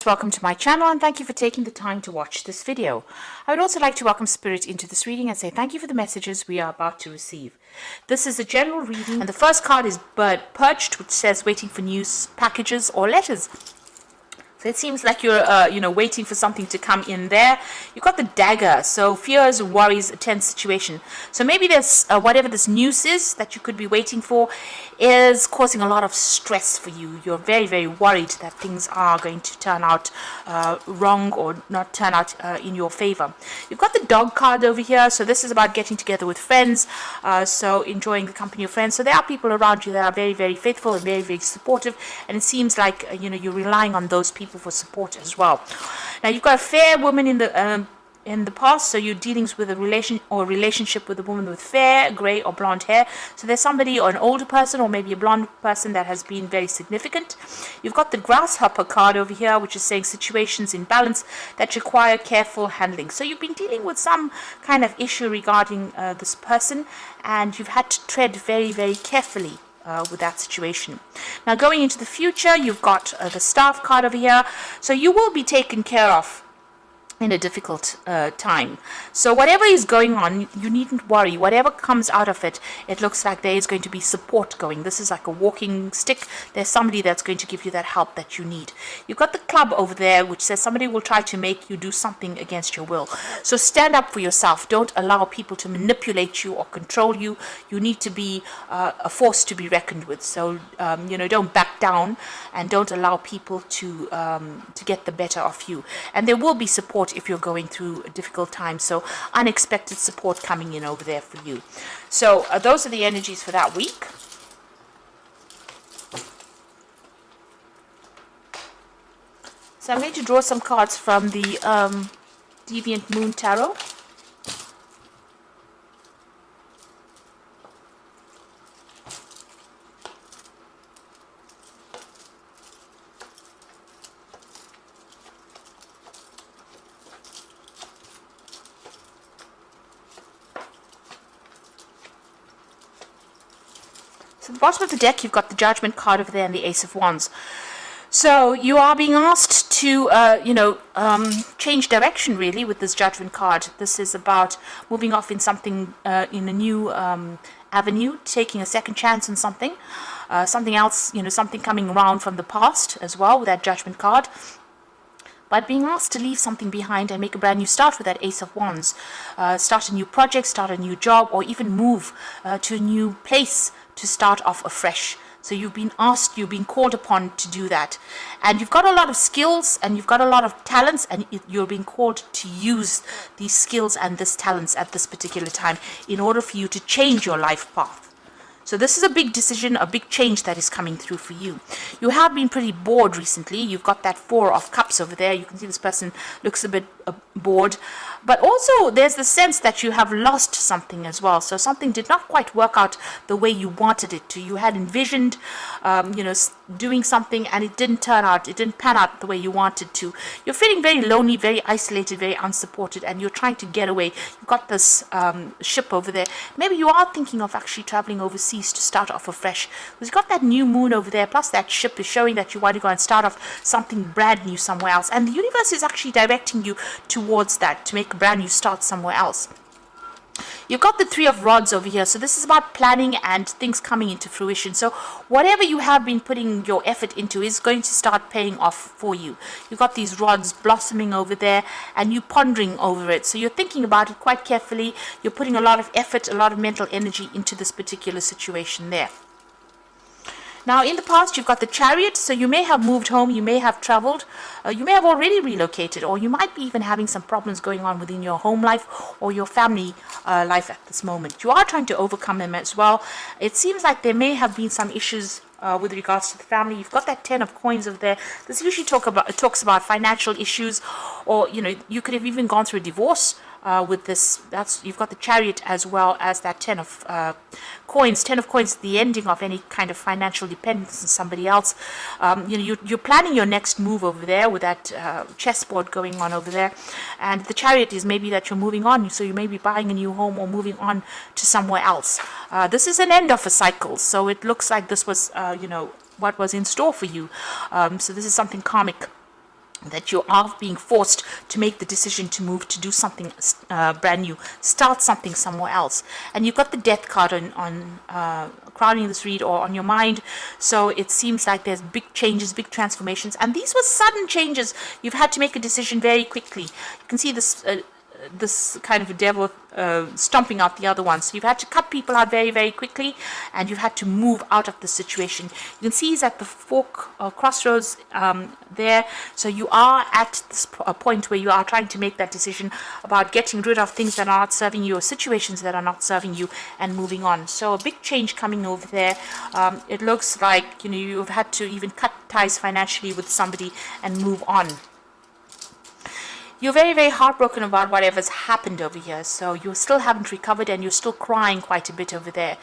Welcome to my channel and thank you for taking the time to watch this video. I would also like to welcome Spirit into this reading and say thank you for the messages we are about to receive. This is a general reading and the first card is Bird Perched, which says waiting for news, packages or letters. So it seems like you're, waiting for something to come in there. You've got the Dagger, so fears, worries, a tense situation. So maybe there's whatever this news is that you could be waiting for is causing a lot of stress for you. You're very, very worried that things are going to turn out wrong or not turn out in your favor. You've got the Dog card over here, so this is about getting together with friends, so enjoying the company of friends. So there are people around you that are very, very faithful and very, very supportive, and it seems like you're relying on those people for support as well. Now you've got a fair woman in the past, so you're dealing with a relationship with a woman with fair, grey or blonde hair. So there's somebody or an older person or maybe a blonde person that has been very significant. You've got the Grasshopper card over here, which is saying situations in balance that require careful handling. So you've been dealing with some kind of issue regarding this person, and you've had to tread very, very carefully with that situation. Now going into the future, you've got the Staff card over here, so you will be taken care of in a difficult time. So whatever is going on, you needn't worry. Whatever comes out of it, it looks like there is going to be support going. This is like a walking stick. There's somebody that's going to give you that help that you need. You've got the Club over there, which says somebody will try to make you do something against your will. So stand up for yourself. Don't allow people to manipulate you or control you. You need to be a force to be reckoned with. So don't back down and don't allow people to get the better of you. And there will be support if you're going through a difficult time, so unexpected support coming in over there for you. So those are the energies for that week. So I'm going to draw some cards from the Deviant Moon Tarot. So at the bottom of the deck, you've got the Judgment card over there and the Ace of Wands. So you are being asked to, change direction really with this Judgment card. This is about moving off in something, in a new avenue, taking a second chance on something, something else, something coming around from the past as well with that Judgment card. But being asked to leave something behind and make a brand new start with that Ace of Wands. Start a new project, start a new job, or even move to a new place to start off afresh. So you've been asked, you've been called upon to do that. And you've got a lot of skills and you've got a lot of talents, and you're being called to use these skills and these talents at this particular time in order for you to change your life path. So this is a big decision, a big change that is coming through for you. You have been pretty bored recently. You've got that Four of Cups over there. You can see this person looks a bit bored. But also there's the sense that you have lost something as well. So something did not quite work out the way you wanted it to. You had envisioned, doing something and it didn't pan out the way you wanted to. You're feeling very lonely, very isolated, very unsupported, and you're trying to get away. You've got this ship over there. Maybe you are thinking of actually traveling overseas to start off afresh. Because you've got that new moon over there, plus that ship is showing that you want to go and start off something brand new somewhere else. And the universe is actually directing you towards that, to make a brand new start somewhere else. You've got the Three of Rods over here, so this is about planning and things coming into fruition. So whatever you have been putting your effort into is going to start paying off for you. You've got these rods blossoming over there and you pondering over it. So you're thinking about it quite carefully. You're putting a lot of effort, a lot of mental energy into this particular situation there. Now, in the past, you've got the Chariot, so you may have moved home, you may have traveled, you may have already relocated, or you might be even having some problems going on within your home life or your family life at this moment. You are trying to overcome them as well. It seems like there may have been some issues with regards to the family. You've got that Ten of Coins over there. This usually talks about financial issues, or you could have even gone through a divorce with this. You've got the Chariot as well as that Ten of Coins. Ten of Coins, the ending of any kind of financial dependence on somebody else. You're planning your next move over there with that chessboard going on over there, and the Chariot is maybe that you're moving on. So you may be buying a new home or moving on to somewhere else. This is an end of a cycle, so it looks like this was what was in store for you. So this is something karmic that you are being forced to make the decision to move, to do something brand new, start something somewhere else. And you've got the death card on crowning this read, or on your mind. So it seems like there's big changes, big transformations, and these were sudden changes. You've had to make a decision very quickly. You can see this kind of a devil stomping out the other one. So you've had to cut people out very, very quickly, and you've had to move out of the situation. You can see he's at the fork or crossroads there. So you are at this point where you are trying to make that decision about getting rid of things that are not serving you, or situations that are not serving you, and moving on. So a big change coming over there. It looks like, you've had to even cut ties financially with somebody and move on. You're very, very heartbroken about whatever's happened over here. So you still haven't recovered, and you're still crying quite a bit over there.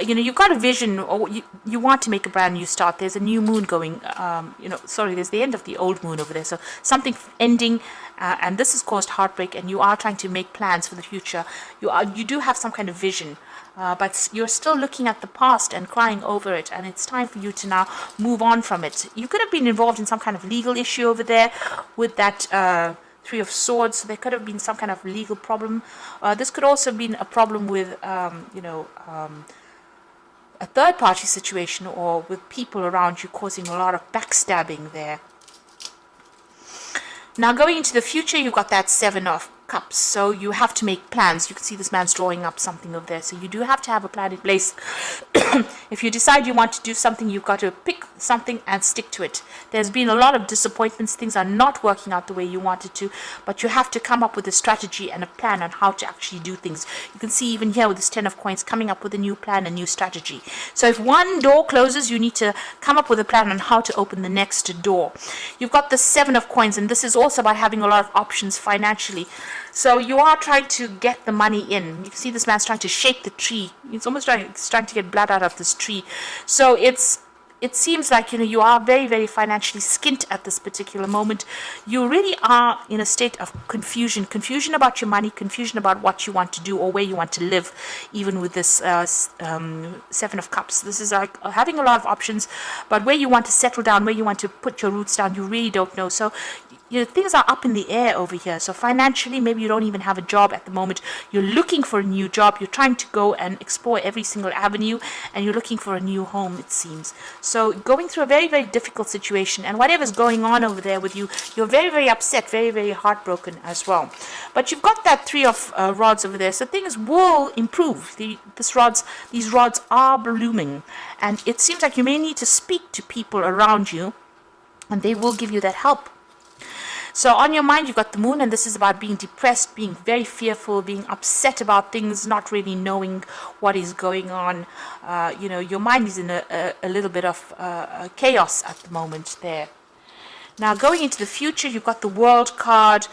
You've got a vision, or you want to make a brand new start. There's a new moon going, there's the end of the old moon over there. So something ending, and this has caused heartbreak, and you are trying to make plans for the future. You do have some kind of vision. But you're still looking at the past and crying over it, and it's time for you to now move on from it. You could have been involved in some kind of legal issue over there with that Three of Swords. So there could have been some kind of legal problem. This could also have been a problem with, a third-party situation, or with people around you causing a lot of backstabbing there. Now, going into the future, you've got that Seven of Cups. So you have to make plans. You can see this man's drawing up something over there. So you do have to have a plan in place. If you decide you want to do something, you've got to pick something and stick to it. There's been a lot of disappointments. Things are not working out the way you wanted to, but you have to come up with a strategy and a plan on how to actually do things. You can see even here with this 10 of Coins, coming up with a new plan, a new strategy. So if one door closes, you need to come up with a plan on how to open the next door. You've got the 7 of Coins, and this is also about having a lot of options financially. So you are trying to get the money in. You can see this man's trying to shake the tree. It's almost trying to get blood out of this tree. So it seems like, you are very, very financially skint at this particular moment. You really are in a state of confusion about your money, confusion about what you want to do or where you want to live, even with this 7 of Cups. This is like having a lot of options, but where you want to settle down, where you want to put your roots down, you really don't know. So things are up in the air over here. So financially, maybe you don't even have a job at the moment. You're looking for a new job. You're trying to go and explore every single avenue, and you're looking for a new home, it seems. So going through a very, very difficult situation, and whatever's going on over there with you, you're very, very upset, very, very heartbroken as well. But you've got that 3 of Rods over there, so things will improve. These rods are blooming, and it seems like you may need to speak to people around you, and they will give you that help. So on your mind, you've got the Moon, and this is about being depressed, being very fearful, being upset about things, not really knowing what is going on. Your mind is in a little bit of chaos at the moment there. Now, going into the future, you've got the World card,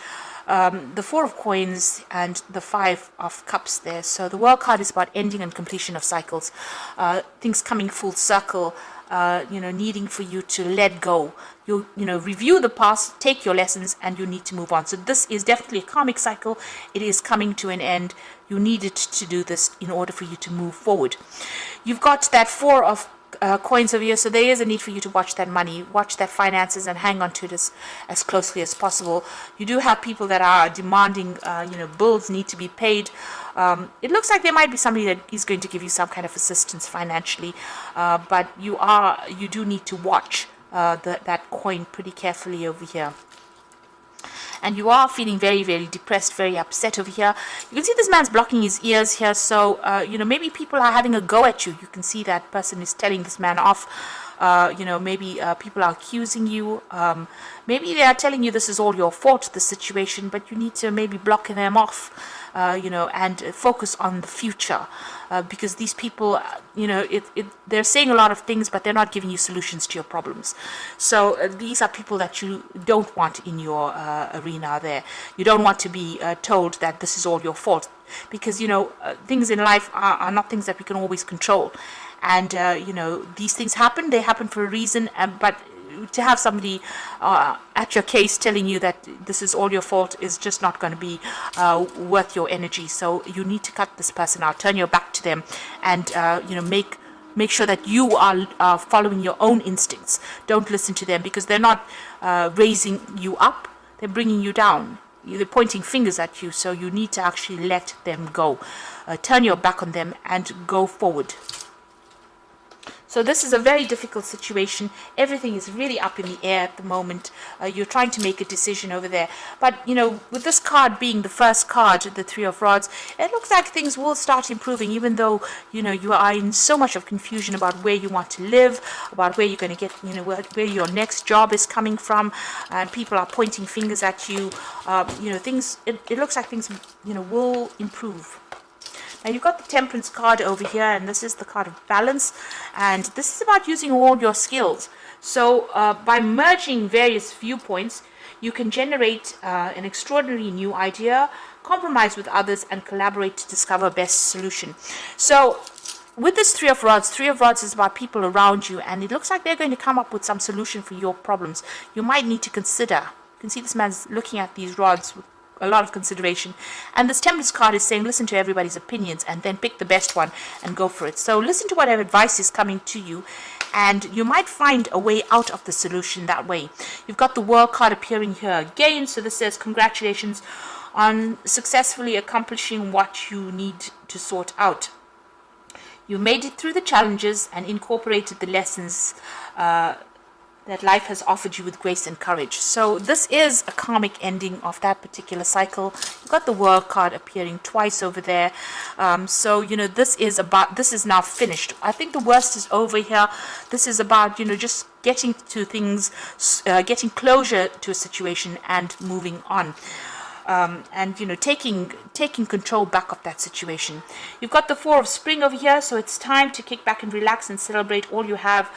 the 4 of Coins, and the 5 of Cups there. So the World card is about ending and completion of cycles, things coming full circle. Needing for you to let go. You review the past, take your lessons, and you need to move on. So this is definitely a karmic cycle. It is coming to an end. You needed to do this in order for you to move forward. You've got that 4 of Coins over here, so there is a need for you to watch that money, watch that finances, and hang on to it as closely as possible. You do have people that are demanding, bills need to be paid. It looks like there might be somebody that is going to give you some kind of assistance financially, but you do need to watch that coin pretty carefully over here. And you are feeling very, very depressed, very upset over here. You can see this man's blocking his ears here. So, maybe people are having a go at you. You can see that person is telling this man off. Maybe people are accusing you. Maybe they are telling you this is all your fault, the situation, but you need to maybe block them off, and focus on the future. Because these people, they're saying a lot of things, but they're not giving you solutions to your problems. So these are people that you don't want in your arena there. You don't want to be told that this is all your fault, because, things in life are not things that we can always control. And, these things happen, they happen for a reason, but to have somebody at your case telling you that this is all your fault is just not going to be worth your energy. So you need to cut this person out, turn your back to them, and make make sure that you are following your own instincts. Don't listen to them, because they're not raising you up, they're bringing you down. They're pointing fingers at you, so you need to actually let them go. Turn your back on them and go forward. So this is a very difficult situation. Everything is really up in the air at the moment. You're trying to make a decision over there. But, you know, with this card being the first card, the Three of Rods, it looks like things will start improving, even though, you know, you are in so much of confusion about where you want to live, about where you're going to get, you know, where your next job is coming from, and people are pointing fingers at you. You know, things, it looks like things, you know, will improve. Now you've got the Temperance card over here, and this is the card of balance, and this is about using all your skills. So by merging various viewpoints, you can generate an extraordinary new idea, compromise with others, and collaborate to discover best solution. So with this Three of Rods is about people around you, and it looks like they're going to come up with some solution for your problems. You might need to consider. You can see this man's looking at these rods with a lot of consideration, and this Temperance card is saying listen to everybody's opinions and then pick the best one and go for it. So listen to whatever advice is coming to you, and you might find a way out of the solution that way. You've got the World card appearing here again, so this says congratulations on successfully accomplishing what you need to sort out. You made it through the challenges and incorporated the lessons that life has offered you with grace and courage. So this is a karmic ending of that particular cycle. You've got the World card appearing twice over there. So, you know, this is now finished. I think the worst is over here. This is about, you know, just getting to things, getting closure to a situation and moving on. And, you know, taking control back of that situation. You've got the Four of Spring over here, so it's time to kick back and relax and celebrate all you have.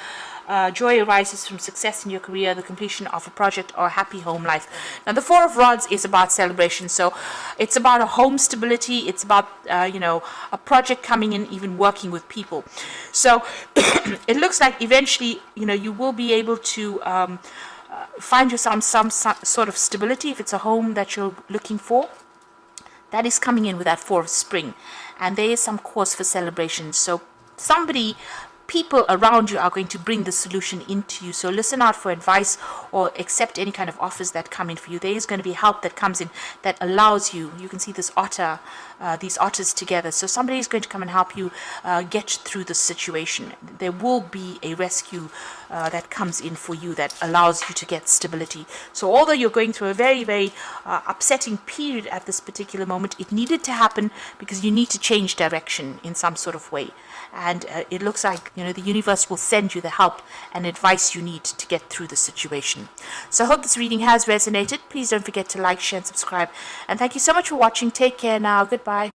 Joy arises from success in your career, the completion of a project, or a happy home life. Now, the Four of Rods is about celebration, so it's about a home stability. It's about, you know, a project coming in, even working with people. So it looks like eventually, you know, you will be able to find yourself some sort of stability if it's a home that you're looking for. That is coming in with that Four of Spring, and there is some cause for celebration. So people around you are going to bring the solution into you. So listen out for advice or accept any kind of offers that come in for you. There is going to be help that comes in that allows you. You can see this otter, these otters together. So somebody is going to come and help you get through the situation. There will be a rescue that comes in for you that allows you to get stability. So although you're going through a very, very upsetting period at this particular moment, it needed to happen because you need to change direction in some sort of way. And it looks like, you know, the universe will send you the help and advice you need to get through the situation. So I hope this reading has resonated. Please don't forget to like, share, and subscribe. And thank you so much for watching. Take care now. Goodbye.